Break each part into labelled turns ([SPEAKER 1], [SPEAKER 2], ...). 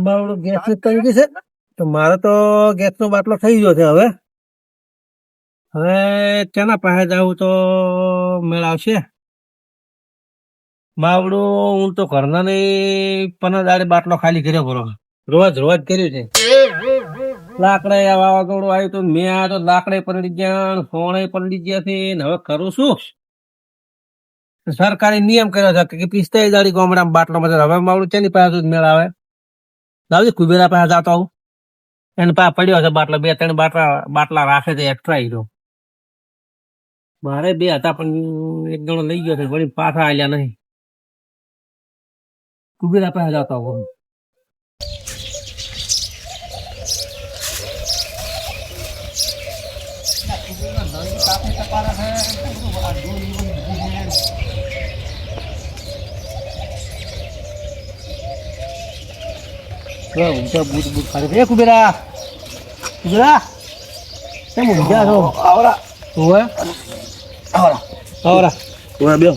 [SPEAKER 1] મારું ગેસ થઈ ગઈ છે તો મારે તો ગેસ નો બાટલો થઈ ગયો છે. હવે હવે તેના પાસે જવું તો મેળ આવશે. માવડું હું તો ઘરના ને 15 દાડે બાટલો ખાલી કર્યો બરો રોજ કર્યું છે. લાકડા વાવાઝોડું આવ્યું તો મેં આ તો લાકડે પલળી ગયા, સોણે પલળી ગયા છે. હવે કરું શું? સરકારી નિયમ કર્યો છે કે 45 દાડી ગામડામાં બાટલો મળે. હવે માવડું તેની પાસે મેળ આવે. લાવજે કુબેરા પાસે જતો આવું. એને પાસે પડ્યો છે બાટલો, 2-3 બાટલા રાખે છે એક્સ્ટ્રા હીરો. મારે 2 હતા પણ એક જણો લઈ ગયો છે, વળી પાછા આલ્યા નહીં. કુબેરા પાસે જતો આવું. કુબેરા કેમ ઊંઘ્યા છો? આવરા ઓવે આવરા આવરા ઓવે બેવ.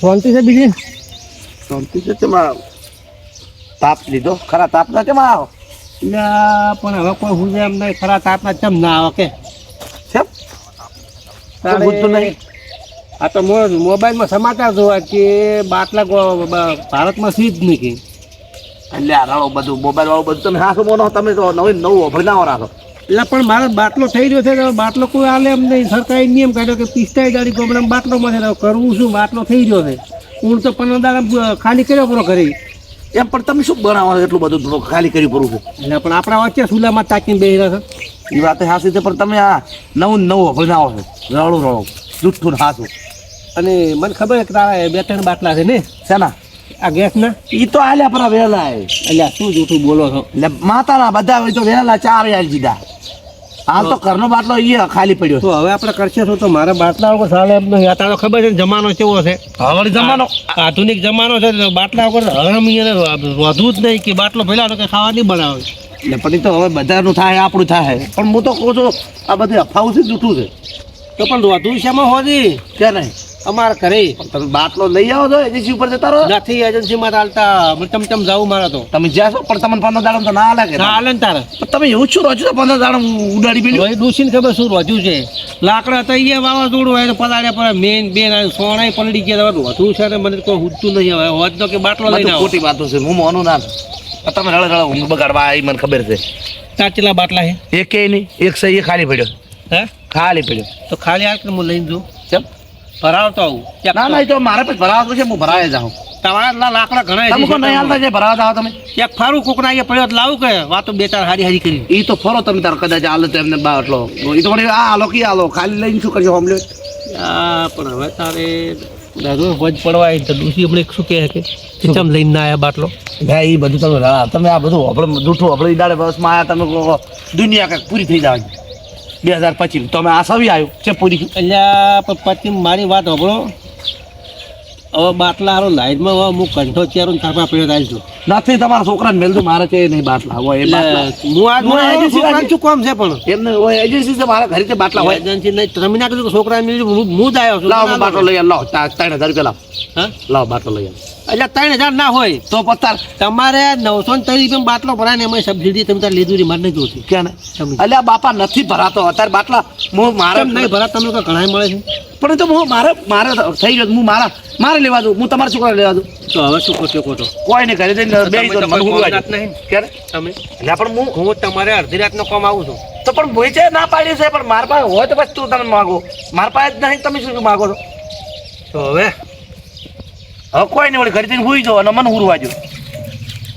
[SPEAKER 1] શાંતિ છે? બીજી
[SPEAKER 2] શાંતિ છે. તેમાં તાપ લીધો ખરા? તાપ ના કેમ આવો?
[SPEAKER 1] પણ હવે કોઈ હું એમ નહીં, ખરા તાપના ચમ ના આવે કે
[SPEAKER 2] નહીં.
[SPEAKER 1] આ તો મોબાઈલમાં સમાચાર જોવા કે બાટલા ભારતમાં સીજ નહીં.
[SPEAKER 2] એટલે આ રાડો બધું મોબાઈલ વાળું બધું તમે હાસો બોનો. તમે તો નવું અભિનાવો રાખો.
[SPEAKER 1] એટલે પણ મારો બાટલો થઈ રહ્યો છે. બાટલો કોઈ આલે એમ નહીં. સરકારે નિયમ કાઢ્યો કે 45 દાડી ગામડામાં બાટલો મળે. કરવું શું? બાટલો થઈ રહ્યો છે. હું તો 15 દાડા ખાલી કર્યો પૂરો કરી.
[SPEAKER 2] એમ પણ તમે શું બનાવો એટલું બધું થોડું ખાલી કરી પડું છે?
[SPEAKER 1] એટલે પણ આપણા વચ્ચે સુલામાં તાકીને બેસી રહ્યા છે.
[SPEAKER 2] એ વાત હાસી છે, પણ તમે આ નવું અભિનાવો છો. રડું જૂઠું હાસું.
[SPEAKER 1] અને મને ખબર કે તારા 2-3 બાટલા છે ને
[SPEAKER 2] શેના?
[SPEAKER 1] આ ગેસ ના.
[SPEAKER 2] એ તો આલ્યા પર વહેલા.
[SPEAKER 1] એટલે શું જૂઠું બોલો છો?
[SPEAKER 2] એટલે માતાના બધા હોય તો વહેલા 4 આલી દીધા. હાલ તો ઘરનો બાટલો અહીંયા ખાલી પડ્યો.
[SPEAKER 1] તો હવે આપણે કરશે શું? તો મારા બાટલા વગર ચાલે એમ નહીં. આ તારો ખબર છે જમાનો કેવો છે?
[SPEAKER 2] હવે જમાનો
[SPEAKER 1] આધુનિક જમાનો છે. બાટલા વગર હરામ વધુ જ નહીં કે બાટલો ભેલા કે ખાવા નહીં બનાવે.
[SPEAKER 2] એટલે પણ તો હવે બધાનું થાય, આપણું થાય. પણ હું તો કહું છું આ બધું અફાવું છે, જૂઠું છે.
[SPEAKER 1] તો પણ વધુ શેમાં હોતી
[SPEAKER 2] કે નહીં?
[SPEAKER 1] અમારે ઘરે
[SPEAKER 2] તમે બાટલો લઈ આવો છો એજન્સી ઉપર જતા રહો.
[SPEAKER 1] નથી એજન્સીમાં ચાલતા. ચમચમ જાવું મારે તો.
[SPEAKER 2] તમે જ્યાં છો પણ તમને 15 દાડા તો ના હાલે કે?
[SPEAKER 1] ના હાલે ને તારે.
[SPEAKER 2] તમે એવું શું રહો છો? 15 દાડા ઉડાડી પેલી
[SPEAKER 1] ડૂસીને ખબર શું રોજ્યું છે? લાકડા તો અહીંયા વાવાઝોડું હોય તો પલાળ્યા પર મેન બેન સોણાય પલળી ગયા. વધુ છે ને મને કોઈ ઉઠતું નહીં. હવે હોત તો કે બાટલો લઈને આવો.
[SPEAKER 2] ખોટી વાતો છે. હું મોનું ના. તમે રળે ઊંઘ બગાડવા આવી મને ખબર છે.
[SPEAKER 1] ચાચેલા બાટલા છે?
[SPEAKER 2] એકે નહીં. એક સહી ખાલી પડ્યો.
[SPEAKER 1] હે ખાલી
[SPEAKER 2] પડ્યો
[SPEAKER 1] તો ખાલી હાલ કે હું લઈને જઉં.
[SPEAKER 2] કેમ
[SPEAKER 1] ભરાવતો આવું?
[SPEAKER 2] ના ના, તો મારે પછી ભરાવતો છે. હું ભરાવે જાઉં.
[SPEAKER 1] તમારા લાકડા ઘણા
[SPEAKER 2] તમે નહીં હાલતા છે ભરાવા જાઓ તમે?
[SPEAKER 1] એક ફારું કોકના અહીંયા પડ્યો લાવું કે વાતો 2-4 હારી કરી.
[SPEAKER 2] એ તો ફરો તમે તાર કદાચ હાલો તો એમને બાટલો એ તો આ હાલો કે હાલો ખાલી લઈને શું કરજો હમલે?
[SPEAKER 1] પણ હવે તારે દાદુ વજ પડવા તો ડૂસી હમણાં શું કહે કે ચમ લઈને ના આવ્યા બાટલો?
[SPEAKER 2] ભાઈ એ બધું તમે આ બધું આપણે જૂઠું આપણે દાડે બસમાં આવ્યા. તમે દુનિયા કંઈક પૂરી થઈ જાય 2025 તમે આ સવી આવ્યું છે પૂરી.
[SPEAKER 1] એટલે પછી મારી વાત સાંભળો. હવે બાટલા હારો લાઈનમાં હવે હું કંઠો ચેરો તારપા પડ્યો થાય છું.
[SPEAKER 2] નથી તમારા છોકરાને મેલતું મારે છે નહીં બાટલા હોય.
[SPEAKER 1] હું આજ શું કામ છે પણ
[SPEAKER 2] એમને હોય એજન્સી છે મારા ઘરે બાટલા હોય.
[SPEAKER 1] એજન્સી નહીં તમે ના કીધું છોકરા મેળવ્યું. હું જ આવ્યો છું.
[SPEAKER 2] લાવો બાટલો લઈ આવો. લાવો 3000 રૂપિયા લાવો. હા લાવો બાટલો લઈ આવો.
[SPEAKER 1] એટલે 3000 ના હોય
[SPEAKER 2] તો પત્તાર
[SPEAKER 1] તમારે 930 રૂપિયા બાટલો ભરાય ને એમાં સબસિડી તમે તાર લીધું મારે નહીં જોતી.
[SPEAKER 2] ક્યાં ને? એટલે બાપા નથી ભરાતો અત્યારે બાટલા. હું મારે
[SPEAKER 1] નહીં ભરા. તમને કોઈ ઘણા મળે છે
[SPEAKER 2] પણ તો હું મારે થઈ ગયો. હું મારે લેવા દઉં. હું તમારા છોકરા લેવા દઉં.
[SPEAKER 1] તો હવે શું કરશો કહો? તો
[SPEAKER 2] કોઈ નહીં ઘરે જઈને
[SPEAKER 1] ક્યારે તમે? પણ હું તમારે અડધી રાતનો કામ આવું છું.
[SPEAKER 2] તો પણ ભોય છે ના પાડ્યું છે. પણ મારા પાસે હોય તો પછી તું તમે માગો. મારા પાસે જ નહીં. તમે શું માગો છો?
[SPEAKER 1] તો હવે
[SPEAKER 2] કોઈ નહીં. વળી ઘરે જઈને હુઈ જાઓ અને મને હુરવા જો.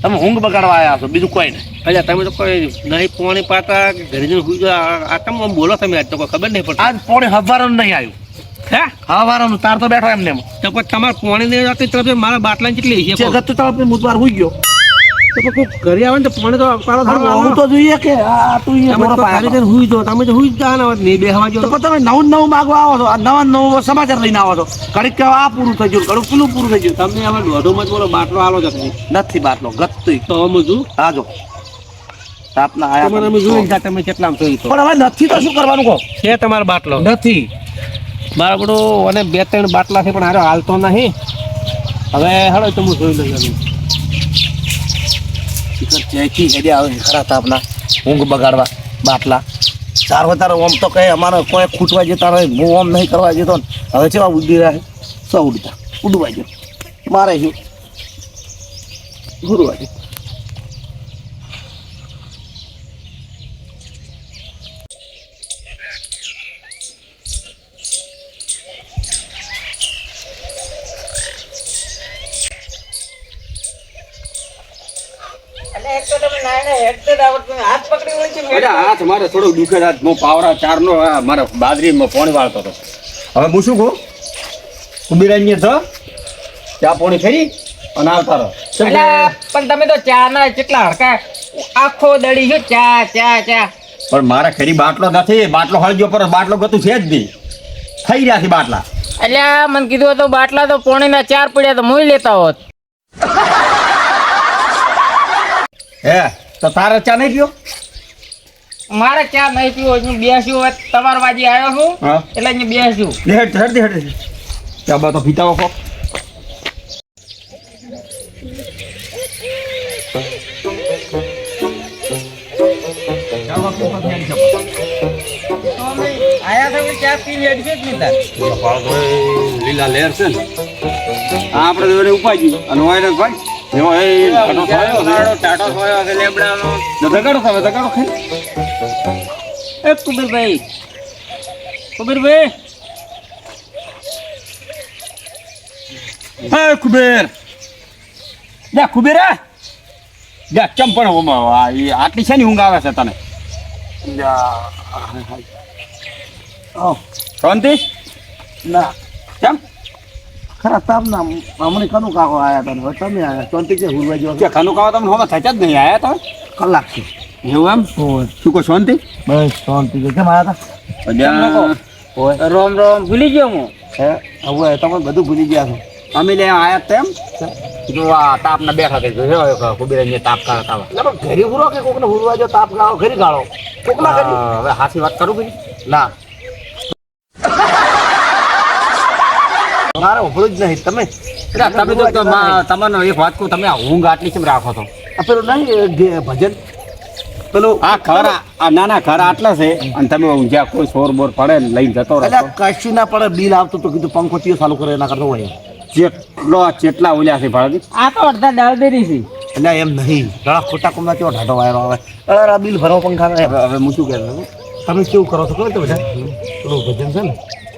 [SPEAKER 2] તમે ઊંઘ બગાડવા આવ્યા છો, બીજું કોઈ નહીં.
[SPEAKER 1] અચ્છા તમે તો કોઈ નહીં પોણી પાતા ઘરે જઈને હુઈ જાઓ. આ તમે બોલો તમે આજ તો કોઈ ખબર નહીં પડતી.
[SPEAKER 2] આજ પોણી હવારનું નહીં આવ્યું. હે હવારનું તાર તો બેઠો એમને.
[SPEAKER 1] તો પછી તમારે પોણી નહીં આવતી તરફ મારા બાટલા કેટલી છે?
[SPEAKER 2] ગતું તરફ મુતવાર હુઈ ગયો.
[SPEAKER 1] તો કોઈ ઘરે આવે ને તો પોણી તો
[SPEAKER 2] હું તો જોઈએ કે આ તું
[SPEAKER 1] હુઈ જાઓ. તમે તો હુઈ જ જવાના નહીં બેહવા જો.
[SPEAKER 2] તો તમે નવું માગવા આવો છો. નવા સમાચાર લઈને આવો છો. ઘડીક કે આ પૂરું થઈ ગયું, ઘડું પેલું પૂરું થઈ ગયું.
[SPEAKER 1] તમને હવે દોઢો મત બોલો બાટલો આલો જ
[SPEAKER 2] નથી. બાટલો ગતું
[SPEAKER 1] તો અમે જો
[SPEAKER 2] હા જો તાપના આયા
[SPEAKER 1] અમે જોઈ તમે કેટલામ જોઈ.
[SPEAKER 2] પણ હવે નથી તો શું કરવાનું કહો?
[SPEAKER 1] છે તમારો બાટલો?
[SPEAKER 2] નથી.
[SPEAKER 1] મારા બધો અને 2-3 બાટલા છે પણ હારો હાલતો નહીં. હવે હળો તો હું જોઈ લઉં છું.
[SPEAKER 2] ચેકી હેડે આવે ખરા તાપના ઊંઘ બગાડવા બાટલા ચાર વધારે ઓમ તો કહે અમારે કોઈ ખૂટવા જતા રહે હું ઓમ નહીં કરવા જતો ને હવે કેવા ઉડી રહ્યા સો ઉડતા ઉડવા ગયો મારે શું ગુરુવા ગયો
[SPEAKER 3] હાથ મારે થોડો દુખે હાથ હું પાવરા ચાર નો મારે બાજરી પોણી વાળતો હતો હવે હું શું કહું કુબીરાઈ છો ચા પોણી ખરી અને આવતા રહો
[SPEAKER 4] પણ તમે તો ચા ના કેટલા હડકા આખો દડી છો ચા ચા ચા
[SPEAKER 3] પણ મારે ખરી બાટલો નથી બાટલો હળગ્યો પર બાટલો ગતું છે જ નહીં થઈ રહ્યા છે બાટલા
[SPEAKER 4] એટલે મને કીધું હતું બાટલા તો પોણીના 4 પડ્યા તો મોઈ લેતા હોત
[SPEAKER 3] હે તો તારે ચા નહીં પીયો
[SPEAKER 4] મારે ચા નહીં પીવો હું બેસ્યું હોત તમારા બાજી આવ્યો છું
[SPEAKER 3] હા
[SPEAKER 4] એટલે અહીંયા બેસ્યું
[SPEAKER 3] હેડ ચા બા તો પીતા વખો
[SPEAKER 4] આયા તો ચા પી લેડ છે જ નહીં તાર
[SPEAKER 3] લીલા લેર છે ને આપણે તો એને ઉપાજી અને વાયરસ ભાઈ એવો એ ટાટો થયો
[SPEAKER 4] ટાટો થયો કે લેબડાનો
[SPEAKER 3] દગાડો ખાવે દગાડો ખાઈ
[SPEAKER 4] એ કુબીરભાઈ
[SPEAKER 3] હા કુબેર જા કુબેરા જા ચમ પણ આટલી છે ને ઊંઘ આવે છે તને શાંતિ
[SPEAKER 2] ના
[SPEAKER 3] કેમ
[SPEAKER 2] ખરા તાપના હમણાં કનું કાકો આવ્યા હતા હવે તમે આવ્યા શાંતિ છે હુરવા જેવા
[SPEAKER 3] કે ખાનું ખાવા તમને હોવા થયા જ નહીં આયા તો
[SPEAKER 2] કલાક છે
[SPEAKER 3] એવું એમ શું કહો શાંતિ
[SPEAKER 2] બસ શાંતિ છે કેમ આવ્યા હતા
[SPEAKER 4] રોમ ભૂલી ગયો હું
[SPEAKER 2] હે હવે તમે બધું ભૂલી ગયા છો
[SPEAKER 3] અમે લે આયા તેમ કીધું આ તાપના બેઠા થઈ ગયો કુબેર તાપ કાઢતા
[SPEAKER 2] એટલે પણ ઘરે હુરો કે કોકને હુરવા જો તાપ ગાળો ઘરી ગાળો કોકના ઘરી
[SPEAKER 3] હવે હાથી વાત કરું ભાઈ
[SPEAKER 2] ના મારે ઉભળું જ નહીં તમે
[SPEAKER 3] તમે તો તમારો એક વાત કહું તમે આ ઊંઘ આટલી કેમ રાખો છો
[SPEAKER 2] આ પેલું નહીં ભજન પેલું
[SPEAKER 3] આ ઘર આ નાના ઘર આટલા છે અને તમે ઊંઝા કોઈ શોર બોર પડે ને લઈને જતો રહો
[SPEAKER 2] એટલે કશું ના પડે બિલ આવતું તો કીધું પંખો ચીયો ચાલુ કરે એના કરતો હોય
[SPEAKER 3] જેટલા ઓલ્યા છે ભાડે
[SPEAKER 4] આ તો અડધા દાળદેરી છે
[SPEAKER 2] એટલે એમ નહીં ઘણા ખોટા કોમના કેવો ઢાઢો વાયરો આવે અરે આ બિલ ભરો પંખા
[SPEAKER 3] હવે હું શું કહેતો
[SPEAKER 2] તમે કેવું કરો છો ખબર તો બધા પેલું ભજન છે ને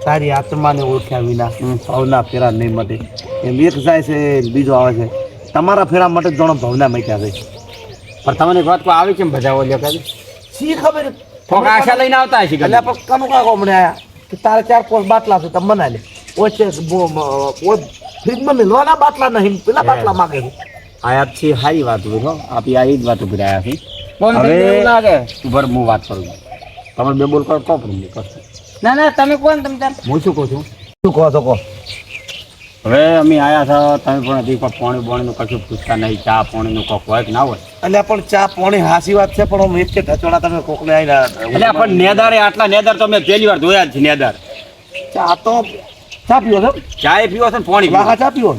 [SPEAKER 2] તારી આત્માને ઓળખ્યા વિના ભાવના ફેરા નહીં માટે એમ એક જાય છે બીજો આવે છે તમારા ફેરા માટે જોણો ભાવના મટ્યા છે
[SPEAKER 3] પણ તમને એક વાત કોઈ આવી કેમ બધા ઓલ્યા કરે
[SPEAKER 2] શી ખબર
[SPEAKER 3] થોક આશા લઈને આવતા હશે
[SPEAKER 2] એટલે પણ કનું કાકો હમણાં આયા કે તારે 4-5 બાટલા છે તમે બનાવી લે ઓછે ફ્રીજમાં મિલવાના બાટલા નહીં પેલા બાટલા માગે છે
[SPEAKER 3] આયા છે સારી વાત ઉભી હો આપી આ જ વાત ઉભી રહ્યા છે
[SPEAKER 4] કોણ
[SPEAKER 3] હવે
[SPEAKER 4] એવું લાગે
[SPEAKER 3] ઉભર હું વાત કરું તમે બે બોલ કરો તો પણ હું કરશું
[SPEAKER 4] ના તમે કોણ તમે તાર
[SPEAKER 3] હું શું કહું છું
[SPEAKER 2] શું કહો છો કહો
[SPEAKER 3] હવે અમે આયા છો તમે પણ હજી કોઈ પાણી બોણીનું કશું પૂછતા નહીં ચા પાણીનું કોક હોય કે ના હોય
[SPEAKER 2] એટલે પણ ચા પાણી હાસી વાત છે પણ હું એક કે ઢચોડા તમે કોકને આવીને
[SPEAKER 3] એટલે પણ નેદારે આટલા નેદાર તો મેં પહેલી વાર જોયા જ છે નેદાર
[SPEAKER 2] ચા તો ચા પીવો છો
[SPEAKER 3] ચાય પીવો છે ને પાણી પીવો
[SPEAKER 2] વાહા ચા પીવો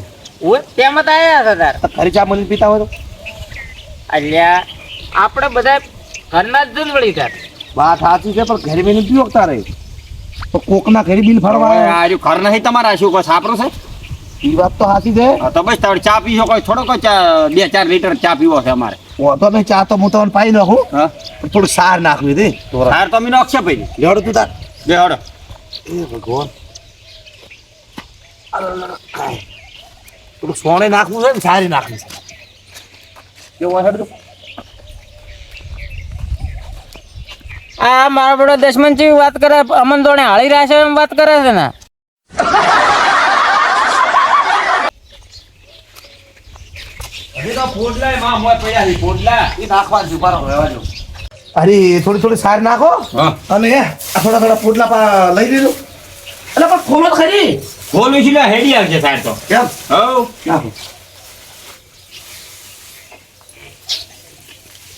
[SPEAKER 4] ઓય તેમાં તો આયા હતા તાર
[SPEAKER 2] તો ઘરે ચા મળી પીતા હોય તો
[SPEAKER 4] અલ્યા આપણે બધા ઘરના જ વળી તાર
[SPEAKER 2] વાત સાચી છે પણ ઘરે બેને પીવો તારે તો કોકના ઘરે બિલ ફરવા આવે
[SPEAKER 3] આ જો ઘર નહીં તમારા શું કોઈ સાપરો છે
[SPEAKER 2] એ વાત તો સાચી છે
[SPEAKER 3] હા, તો બસ તમે ચા પીશો કોઈ થોડો કોઈ ચા 2-4 લીટર ચા પીવો છે અમારે
[SPEAKER 2] તો નહીં ચા તો હું તમને પાઈ નાખું
[SPEAKER 3] હા
[SPEAKER 2] પણ થોડું સાર નાખવી દે
[SPEAKER 3] સાર તો અમે નોખશે ભાઈ
[SPEAKER 2] લેવડો તું તાર
[SPEAKER 3] બે હડો
[SPEAKER 2] એ ભગવાન થોડું સોણે નાખવું છે ને સારી નાખવી છે કેવું હોય હેડ
[SPEAKER 4] આ મારા બડો દશમન જેવી વાત કરે અમન દોણે હાળી રહ્યા છે એમ વાત કરે છે ને
[SPEAKER 2] એ નાખવા જ ઉભા રહો રહેવા દો અરે થોડી થોડી સાર નાખો
[SPEAKER 3] હા
[SPEAKER 2] અને આ થોડા થોડા પોટલા લઈ લીધો એટલે પણ ખોલો તો ખરી
[SPEAKER 3] બોલું છું ને હેડી આવશે સાર તો
[SPEAKER 2] કેમ
[SPEAKER 3] હવ
[SPEAKER 2] નાખો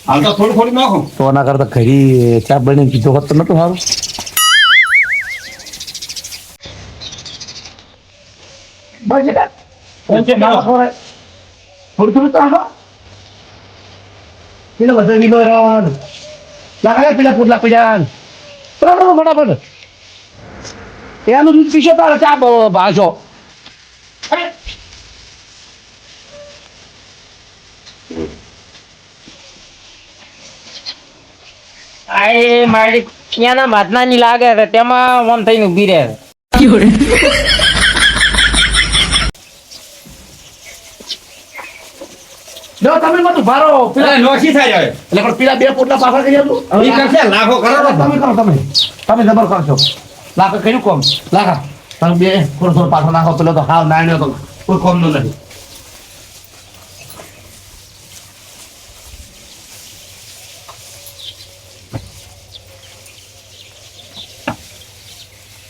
[SPEAKER 3] હાલ તો થોડું થોડું નાખો
[SPEAKER 2] તો ના કરતા ઘરી ચા બની કીધો હોત તો નતું સારું બસ થોડું થોડું તો આવો પેલો બધો વિલો રાવણ લાગે પેલા પોટલા પીડા ફટાફટ એનું દૂધ પીશો તારે ચા ભાજો
[SPEAKER 4] આ એ મારી ત્યાંના ભાતનાની લાગે છે તેમાં આમ થઈને ઊભી રહે
[SPEAKER 2] જો તમે મત ભારો પેલા
[SPEAKER 3] અરે નોશી થાય હવે
[SPEAKER 2] એટલે પણ પેલા બે પોટલા પાછા કરી આપો
[SPEAKER 3] ઈ કરશે લાખો કરોડો
[SPEAKER 2] તમે કરો તમે જબર કરશો લાખા કર્યું કોમ લાખા તમે બે થોડો થોડો પાછો નાખો પેલો તો હાવ નાણ્યો તો કોઈ કોમ નું નથી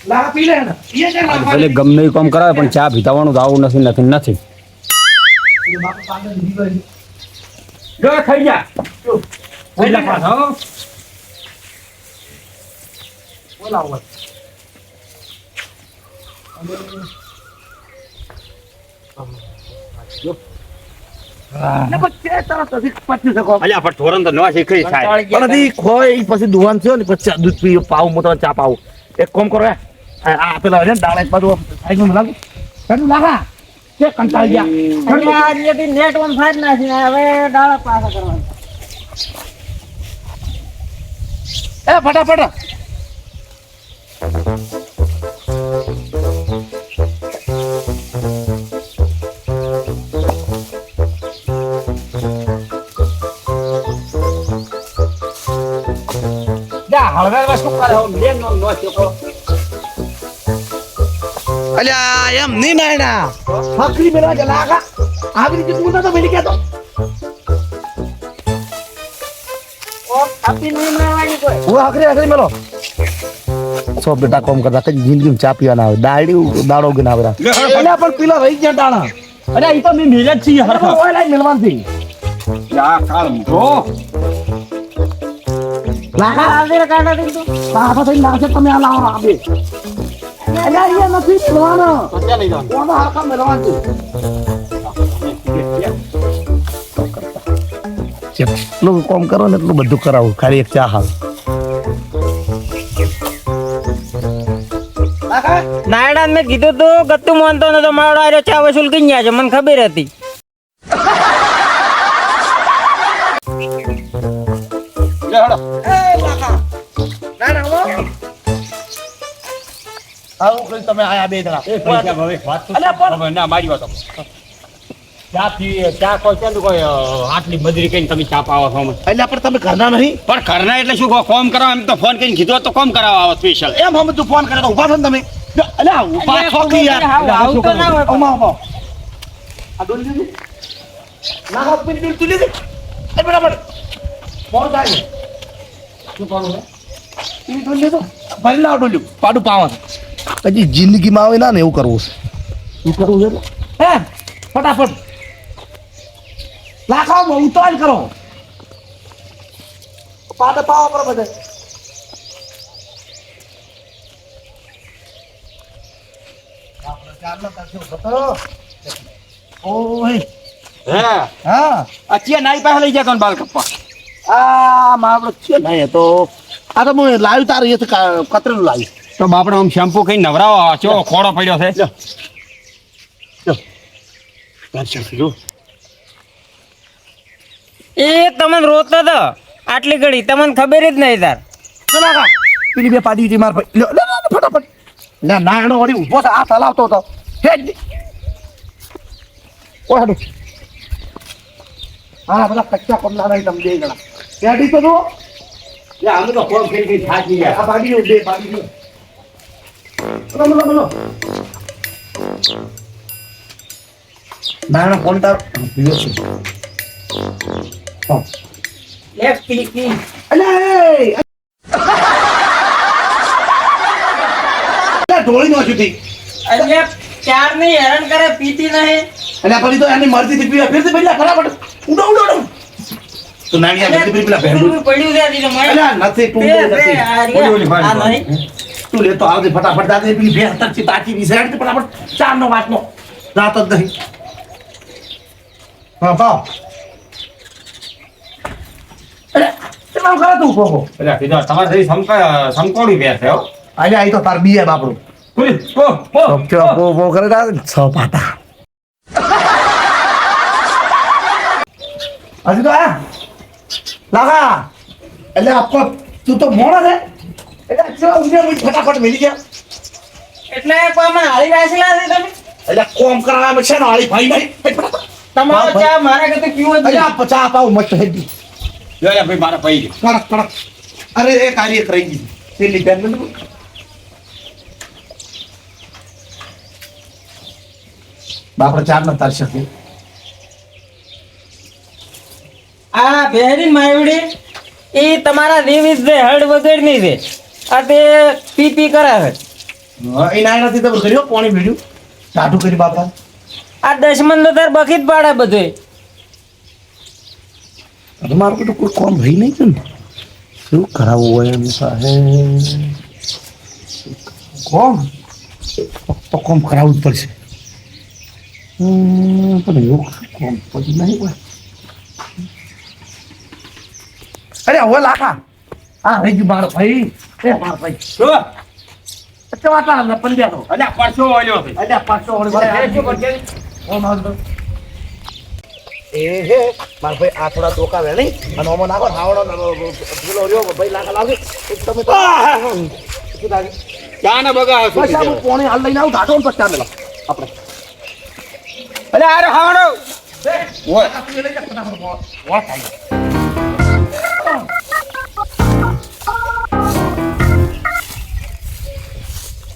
[SPEAKER 2] લાખા પી લે ને પીએ છે લાખા
[SPEAKER 3] ભલે ગમે એ કામ કરાવે પણ ચા પીતાવાનું તો આવું નથી જો ખાઈ જા ખાઈ જા પાછો હો.
[SPEAKER 2] બોલાવો
[SPEAKER 3] અલ્યા પણ થોરન તો નોશી ખરી થાય
[SPEAKER 4] કંટાળી ગયા
[SPEAKER 2] પણ ખોય પછી દુવાન થયો ને પછી દૂધ પી પાવ મોતો ચા પાવ એક કામ કરો આ પેલા છે ને દાળ એક બાજુ સાઈડમાં લાગુ કેટલું લાગા કે કંટાળી ગયા
[SPEAKER 4] એટલે આ અહીંયાથી નેટ ઓન થાય જ નથી ને હવે ડાળા પાછા કરવાના
[SPEAKER 2] એ ફટાફટ
[SPEAKER 4] જા હળવે વસ્તુ કરે હો લેન નો છોકરો
[SPEAKER 2] અલ્યા એમ નહીં નાયના ફકરી મેળવા જ લાગા આવી રીતે તું તો મેલી કેતો
[SPEAKER 4] ઓ આપી નહીં મારવાની કોઈ
[SPEAKER 2] હું હકરી મેલો સો બેટા કોમ કરતા કઈ જિંદગીમાં ચા પીવાના આવે દાડો ગના આવે અલ્યા પણ પેલા રહી ગયા ડાણા
[SPEAKER 3] અરે ઈ તો મે મેલ જ છીએ હરખા
[SPEAKER 2] ઓય લાઈ મેલવાનથી
[SPEAKER 3] યા કાળ મૂકો
[SPEAKER 2] લાગા
[SPEAKER 4] આવેર કાઢા દે તું
[SPEAKER 2] પાછા થઈ લાગશે તમે આ લાવો આપે અલ્યા એ નથી મેલવાનો
[SPEAKER 3] ક્યાં લઈ જવાનું
[SPEAKER 2] કોનો હાકા મેલવાનથી જેટલું કોમ કરો ને એટલું બધું કરાવું ખાલી એક ચા હાલ
[SPEAKER 4] નાયડા મેં કીધું તું ગત્તુ માનતો નતો મારો આર્યો ચા વસૂલ કઈ ગયા છે મને ખબર હતી
[SPEAKER 3] લે હડો
[SPEAKER 2] આવું કઈ તમે આયા બે જણા
[SPEAKER 3] એ પૈસા હવે વાત તો હવે ના મારી વાત ચા પી ચા કોઈ ચાલુ કોઈ આટલી મજૂરી કરીને તમે ચા પાવો છો મને.
[SPEAKER 2] એટલે પણ તમે ઘરના નહીં
[SPEAKER 3] પણ ઘરના એટલે શું કોમ કરાવો એમ તો ફોન કરીને કીધું તો કોમ કરાવવા આવો સ્પેશિયલ
[SPEAKER 2] એમ હમ તું ફોન કરે તો ઉભા થો ને તમે અલ્યા ઉભા છો કે યાર
[SPEAKER 4] આવું તો ના હોય પણ.
[SPEAKER 2] ઓમા ઓમા આ ડોલી દીધી ના હાથ પીને ડોલી તું લીધી એ બરાબર મોર થાય ને શું કરું હે ઈ ડોલી લીધો ભરી લાવ ડોલ્યું પાડું પાવા હજી જિંદગીમાં આવે ના ને એવું કરવું છે શું કરવું છે હે ફટાફટ લાખાઓ ઉતાર કરો પાડે પાવા પર બધે ઓય
[SPEAKER 3] હે
[SPEAKER 2] હા
[SPEAKER 3] આ ચિયા નાઈ પાસે લઈ જતો ને બાલ કપ્પા
[SPEAKER 2] આ મારો છે નહીં તો આ તો હું લાવ્યું તારે એ કતરેલું લાવ્યું
[SPEAKER 3] તો બાપડે આમ શેમ્પુ કઈ નવરાવો ચો ખોડો પડ્યો છે
[SPEAKER 4] એ તમને રોતો તો આટલી ઘડી તમને ખબર જ નહીં તાર
[SPEAKER 2] પેલી બે પાડી હતી માર ફટાફટ ના નાનો વળી ઊભો છે હાથ હલાવતો હતો હેડ ઓ હેડો હા બધા કચ્ચા પમલા નહીં તમે બે જણા હેડી તો જુઓ
[SPEAKER 3] અમે તો ફોન કરી થાકી ગયા
[SPEAKER 2] આ પાડી બે પાડી બોલો બોલો બોલો નાનો ફોન તાર પીયો છે હા
[SPEAKER 4] એક પીકી
[SPEAKER 2] અલે ઢોળી નો જુદી
[SPEAKER 4] અહીંયા ચાર ની હેરાન કરે પીતી નહીં
[SPEAKER 2] અલ્યા પછી તો એની મરજી થી પીવા ફિરથી પહેલા ફટાફટ ઉડો ઉડો ઉડો તો નાની આ બધી પેલા ભેંડું
[SPEAKER 4] પડ્યું છે દીધું મને
[SPEAKER 2] અલ્યા નથી તું નથી
[SPEAKER 4] આ નહીં
[SPEAKER 2] તું લેતો આવજે ફટાફટ દાદા પેલી ભેંસ તરથી તાચી ની સાઈડ ફટાફટ ચાર નો વાતનો રાત જ નહીં હા પાવ અરે કેમ કરે તું કોકો
[SPEAKER 3] એટલે કીધું તમારે થઈ સમકોડી બે છે હો
[SPEAKER 2] આજે આઈ તો તાર બીએ બાપડું
[SPEAKER 3] પોલીસ ઓ
[SPEAKER 2] કરે છ પાટા હજી તો આ લાગા એટલે આપકો તું તો મોણો છે એટલે ચલો ઉજે મુઈ ફટાફટ મેલી ગયા
[SPEAKER 4] એટલે કોઈ મને હાળી રાશેલા છે તમે
[SPEAKER 2] એટલે કોમ કરાવવા છે ને વાળી ભાઈ ભાઈ
[SPEAKER 4] તમારો ચા મારા કરતા પીવો જ
[SPEAKER 2] અરે આ 50 પાવ મસ્ત હેડી
[SPEAKER 3] જો લે ભાઈ મારા પૈ ગયો
[SPEAKER 2] કડક કડક અરે એ કાર્ય કરી ગઈ પેલી બેન ને બાપડે ચાર ન તાર શકે
[SPEAKER 4] આ બેહરી માયવડી એ તમારા દેવી છે હડ વગરની છે આ તે પી પી કરાવે
[SPEAKER 2] એ નાય નથી તો કર્યો પાણી ભીડ્યું ટાઢું કરી બાપા
[SPEAKER 4] આ દશમન તો તાર બખી જ પાડે બધું
[SPEAKER 2] હવે મારું બધું કોઈ કોમ રહી નહીં કેમ શું કરાવવું હોય એમ સાહેબ કોમ તો કોમ કરાવવું જ પડશે પણ એવું કોમ પછી નહીં હોય અરે હવે લાખા હા રહી ગયું મારો ભાઈ એ મારો ભાઈ
[SPEAKER 3] શું
[SPEAKER 2] અચ્છા વાતા પંદ્યા
[SPEAKER 3] અલ્યા પરસો ઓલ્યો છે
[SPEAKER 2] અલ્યા 500 એ હે માર ભાઈ આ થોડા ટોકા વેણી અને ઓમો નાખો હાવડો ભૂલો રહ્યો ભાઈ લાખા લાગે તમે તો શું લાગે
[SPEAKER 3] ચા ને બગા
[SPEAKER 2] બસ આ પોણી હાલ લઈને આવું ઢાટો ને પછી ચા મેલા આપણે
[SPEAKER 3] અલ્યા આરે ખાવાનો ઓય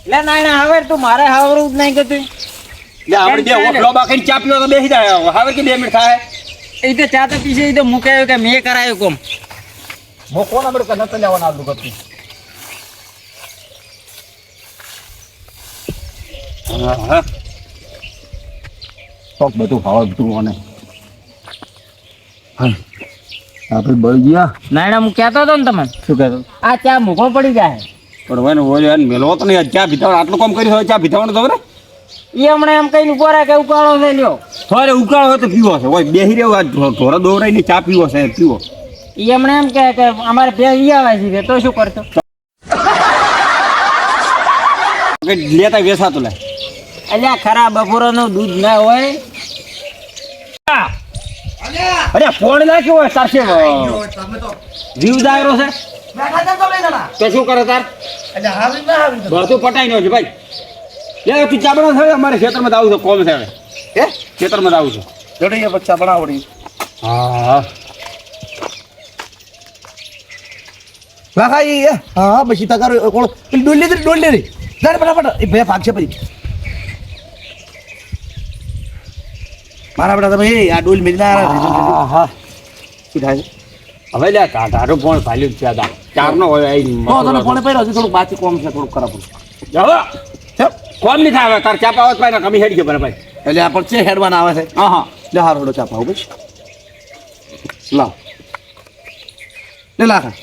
[SPEAKER 4] લે નાયણા હવે તું મારે હાવરું જ નહીં કતું
[SPEAKER 3] લે આપણે બે ઓફલો બાકીને ચા પીવો તો બેસી જાય હવે કે 2 મિનિટ થાય
[SPEAKER 4] એ તો ચા તો પીશે એ તો મુકાયો કે મેં કરાયો કોમ
[SPEAKER 2] મો કોણ આપણે કનત લેવાના આલું ગતું
[SPEAKER 3] હા તો બધું ખાવા બધું અને આપણે બળી ગયા
[SPEAKER 4] નાયણા હું કહેતો હતો ને તમને
[SPEAKER 3] શું કહેતો
[SPEAKER 4] આ ચા મૂકો પડી જાય
[SPEAKER 3] પણ હોય ને હોય મેલવો તો નહીં ચા પીતા આટલું કામ કર્યું હોય ચા પીતાવાનું તો ને
[SPEAKER 4] એ હમણાં એમ કઈ ઉભો રાખે ઉકાળો છે લ્યો
[SPEAKER 3] થોડે ઉકાળો હોય તો પીવો છે હોય બેહી રહ્યો આ ઢોરા દોરાઈને ચા પીવો છે પીવો
[SPEAKER 4] એ હમણાં એમ કહે કે અમારે બે આવે છે તો શું કરશો
[SPEAKER 3] લેતા વેસાતું લે
[SPEAKER 4] અલ્યા ખરા બપોરનું દૂધ ના હોય
[SPEAKER 3] અરે ફોન નાખ્યો હોય તાર છે જીવ દાયરો છે તો શું કરે તાર બધું પટાઈ નો છે ભાઈ લે તું ચા બનાવ છે અમારે ખેતરમાં આવું છે કોમ છે
[SPEAKER 2] હે
[SPEAKER 3] ખેતરમાં આવું છે
[SPEAKER 2] જોડે બચ્ચા બનાવડી
[SPEAKER 3] હા
[SPEAKER 2] લાખા ઈ હા પછી તગાર કોણ પેલી ડોલ લે રે જાડ ફટાફટ એ બે ભાગ છે પછી મારા બેટા તમે આ ડોલ મેલના
[SPEAKER 3] હા શું થાય હવે લે તારું ફોન ભાલ્યું છે દા ચાર નો હોય
[SPEAKER 2] તમે ફોન પહેર્યો હજી થોડુંક બાકી કોમ છે થોડુંક ખરાબ
[SPEAKER 3] હવે કોમ નહીં થાય તાર ચા પાવત ભાઈ કમી હેડ ગયો બરાબર
[SPEAKER 2] એટલે આ પણ છે હેડવાના આવે છે
[SPEAKER 3] હા હા
[SPEAKER 2] લે હારો થોડો ચા પાવ બસ લાવ લે લાખા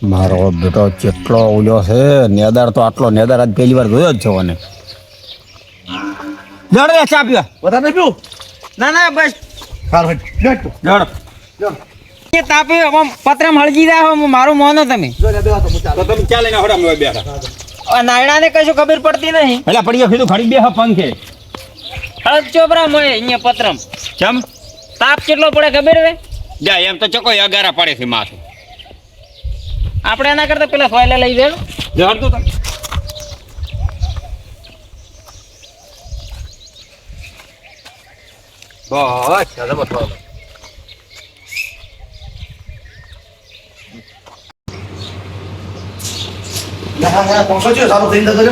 [SPEAKER 3] મારો બેટો કેટલો ઓલ્યો છે નેદાર તો આટલો નેદાર આજ પહેલી વાર જોયો જ છે મને જડ દે ચા પીવા
[SPEAKER 2] વધારે નહીં પીવું
[SPEAKER 4] ના ના બસ
[SPEAKER 2] હારો હેડ
[SPEAKER 3] જડ
[SPEAKER 4] એ તાપે પત્રમ હળજી જાય મારું મોનો તમે
[SPEAKER 2] જો લે બેવા તો મુચા
[SPEAKER 3] તો તમે ચા લઈને હોડા મેં બેઠા
[SPEAKER 4] નાયણાને કશું ખબર પડતી નહીં
[SPEAKER 3] એટલે પડી ગયો ખડી બે પંખે
[SPEAKER 4] હળદ ચોપરા મળે અહીંયા પત્રમ
[SPEAKER 3] કેમ
[SPEAKER 4] તાપ કેટલો પડે ખબર છે
[SPEAKER 3] જા એમ તો ચકો અગારા પડે છે માથું
[SPEAKER 4] આપણે એના કરતા પેલા ફોયલા લઈ દે
[SPEAKER 3] જડ તો તમે બસ ચાલો બસ
[SPEAKER 2] હા પહોંચો છો સારું થઈ જતો હે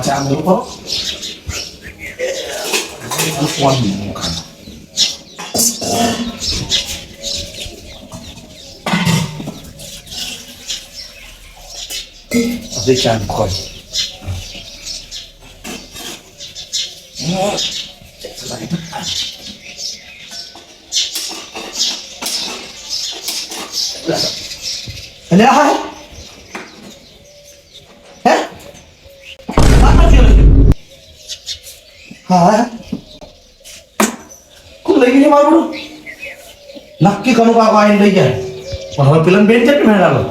[SPEAKER 2] ચા મૂકો ફોન મૂકો Deixa eu ver. એટલે આ હે બાટલો છે હા કોણ લઈ ગઈ મારું નક્કી કનું કાકો આવીને લઈ ગયા પણ હવે પેલા બેન છે ને મેળાલો